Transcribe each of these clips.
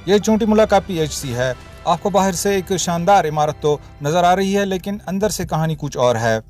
ये चोटी मुला का PHC है। आपको बाहर से एक शानदार इमारत तो नजर आ रही है, लेकिन अंदर से कहानी कुछ और है।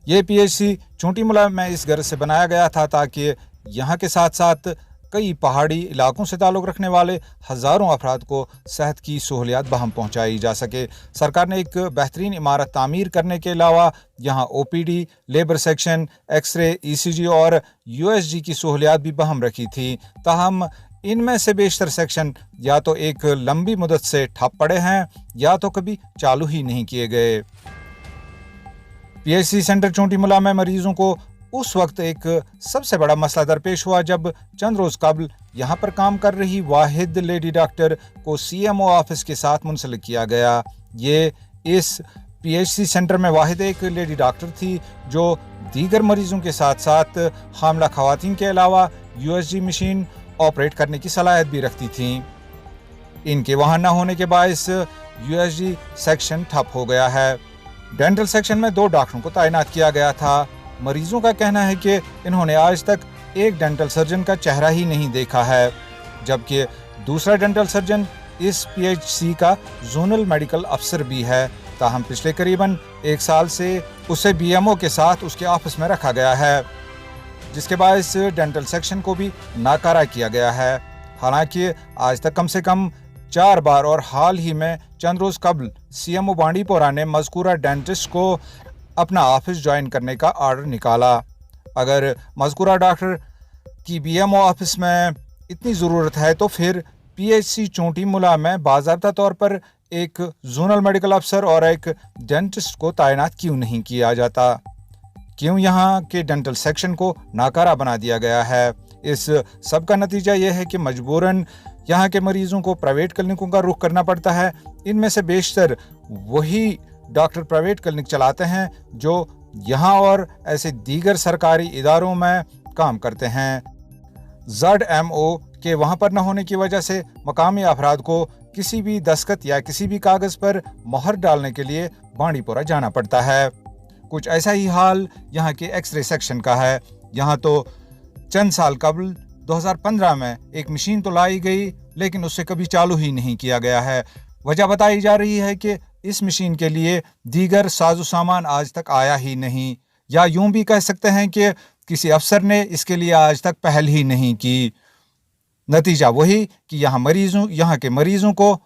ये PHC चोटी मुला में इस गर्ज से बनाया गया था ताकि यहाँ के साथ साथ कई पहाड़ी इलाकों से ताल्लुक़ रखने वाले हज़ारों अफराद को सेहत की सहूलियात बहम पहुँचाई जा सके। सरकार ने एक बेहतरीन इमारत तामीर करने के अलावा यहाँ OPD, labour section, x ray, ECG और USG की सहूलियात भी बहम रखी थी। ताहम इनमें से बेशतर सेक्शन या तो एक लंबी मुद्दत से ठप पड़े हैं या तो कभी चालू ही नहीं किए गए। PHC सेंटर चोटी मुला में मरीजों को उस वक्त एक सबसे बड़ा मसला दरपेश हुआ जब चंद रोज कबल यहाँ पर काम कर रही वाहिद लेडी डॉक्टर को CMO ऑफिस के साथ मुंसलिक किया गया। ये इस PHC सेंटर में वाहिद एक लेडी डॉक्टर थी जो दीगर मरीजों के साथ साथ हामला खवातीन के अलावा USG मशीन ऑपरेट करने की सलाहियत भी रखती थी। इनके वहाँ न होने के बायस USG सेक्शन ठप हो गया है। डेंटल सेक्शन में 2 डॉक्टरों को तैनात किया गया था। मरीजों का कहना है कि इन्होंने आज तक एक डेंटल सर्जन का चेहरा ही नहीं देखा है, जबकि दूसरा डेंटल सर्जन इस PHC का जोनल मेडिकल अफसर भी है। ताहम पिछले करीबन 1 साल से उसे BMO के साथ उसके ऑफिस में रखा गया है, जिसके बायस डेंटल सेक्शन को भी नाकारा किया गया है। हालांकि आज तक कम से कम 4 बार और हाल ही में चंद रोज कबल CMO बांडीपोरा ने मज़कूरा डेंटिस्ट को अपना ऑफिस ज्वाइन करने का आर्डर निकाला। अगर मज़कूरा डॉक्टर की BMO ऑफिस में इतनी ज़रूरत है तो फिर PHC चोटी मुला में बाज़ाब्ता तौर पर एक जोनल मेडिकल अफसर और एक डेंटिस्ट को तैनात क्यों नहीं किया जाता? क्यों यहाँ के डेंटल सेक्शन को नाकारा बना दिया गया है? इस सब का नतीजा ये है कि मजबूरन यहाँ के मरीजों को प्राइवेट क्लिनिकों का रुख करना पड़ता है। इनमें से बेशतर वही डॉक्टर प्राइवेट क्लिनिक चलाते हैं जो यहाँ और ऐसे दीगर सरकारी इदारों में काम करते हैं। ZMO के वहाँ पर न होने की वजह से मकामी अफराद को किसी भी दस्तखत या किसी भी कागज़ पर मोहर डालने के लिए बांडीपोरा जाना पड़ता है। कुछ ऐसा ही हाल यहाँ के एक्सरे सेक्शन का है। यहाँ तो चंद साल कबल 2015 में एक मशीन तो लाई गई, लेकिन उससे कभी चालू ही नहीं किया गया है। वजह बताई जा रही है कि इस मशीन के लिए दीगर साजो सामान आज तक आया ही नहीं, या यूं भी कह सकते हैं कि किसी अफसर ने इसके लिए आज तक पहल ही नहीं की। नतीजा वही कि यहाँ के मरीजों को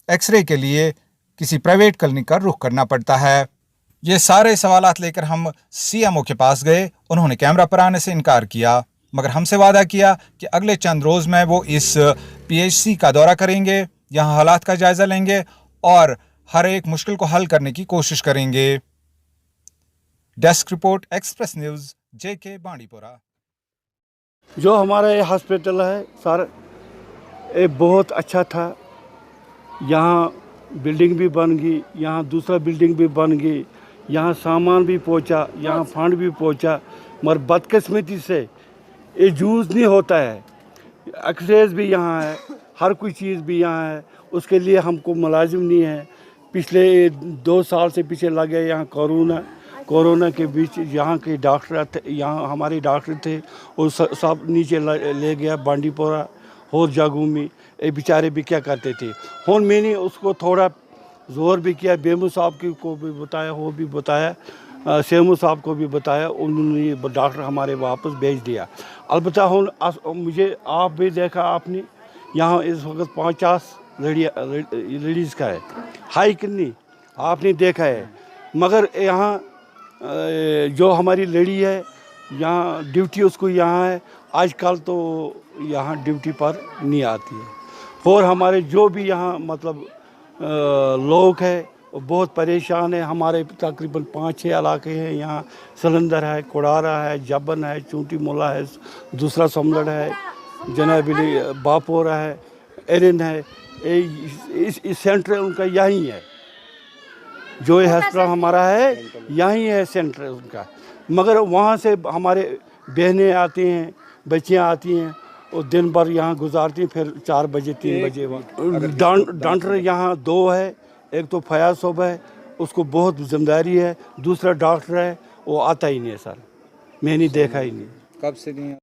एक्सरे के लिए किसी प्राइवेट क्लिनिक का रुख करना पड़ता है। ये सारे सवालात लेकर हम CMO के पास गए। उन्होंने कैमरा पर आने से इनकार किया, मगर हमसे वादा किया कि अगले चंद रोज में वो इस PHC का दौरा करेंगे, यहाँ हालात का जायजा लेंगे और हर एक मुश्किल को हल करने की कोशिश करेंगे। Desk report, express news, JK Bandipora. जो हमारा ये हॉस्पिटल है सर, ये बहुत अच्छा था। यहाँ बिल्डिंग भी बन गई, यहाँ दूसरा बिल्डिंग भी बन गई, यहाँ सामान भी पहुँचा, यहाँ फंड भी पहुँचा, मगर बदकिस्मती से ये यूज़ नहीं होता है। एक्सरेज भी यहाँ है, हर कोई चीज़ भी यहाँ है, उसके लिए हमको मुलाजिम नहीं है। पिछले 2 साल से पीछे लगे यहाँ कोरोना के बीच यहाँ के डॉक्टर थे, यहाँ हमारे डॉक्टर थे, वो सब नीचे ले गया बांडीपोरा और जागू में। ये बेचारे भी क्या करते थे। और मैंने उसको थोड़ा जोर भी किया, बेमू साहब को भी बताया, वो भी बताया, सेमू साहब को भी बताया, उन्होंने डॉक्टर हमारे वापस भेज दिया। अलबत्ता मुझे आप भी देखा आपने, यहाँ इस वक्त 50 लेडीज़ का है, हाई कितनी आपने देखा है। मगर यहाँ जो हमारी लेडी है यहाँ ड्यूटी उसको यहाँ है, आजकल तो यहाँ ड्यूटी पर नहीं आती है। और हमारे जो भी यहाँ मतलब लोग हैं वो बहुत परेशान है। हमारे तकरीबन 5-6 इलाके हैं यहाँ, सलंदर है, कोड़ारा है, जबन है, चोटी मुला है, दूसरा समलड़ है, जनाबिली बापोरा है, एरिन है। इस सेंटर उनका यहीं है, जो ये हॉस्पिटल हमारा है यहीं है सेंटर उनका। मगर वहाँ से हमारे बहनें आती हैं, बच्चियाँ आती हैं, और दिन भर यहाँ गुजारती हैं, फिर 4 बजे 3 बजे वहाँ डॉक्टर यहाँ 2 है। एक तो फयाज साहब है, उसको बहुत जिम्मेदारी है, दूसरा डॉक्टर है, वो आता ही नहीं है सर, मैंने देखा ही नहीं। कब से नहीं?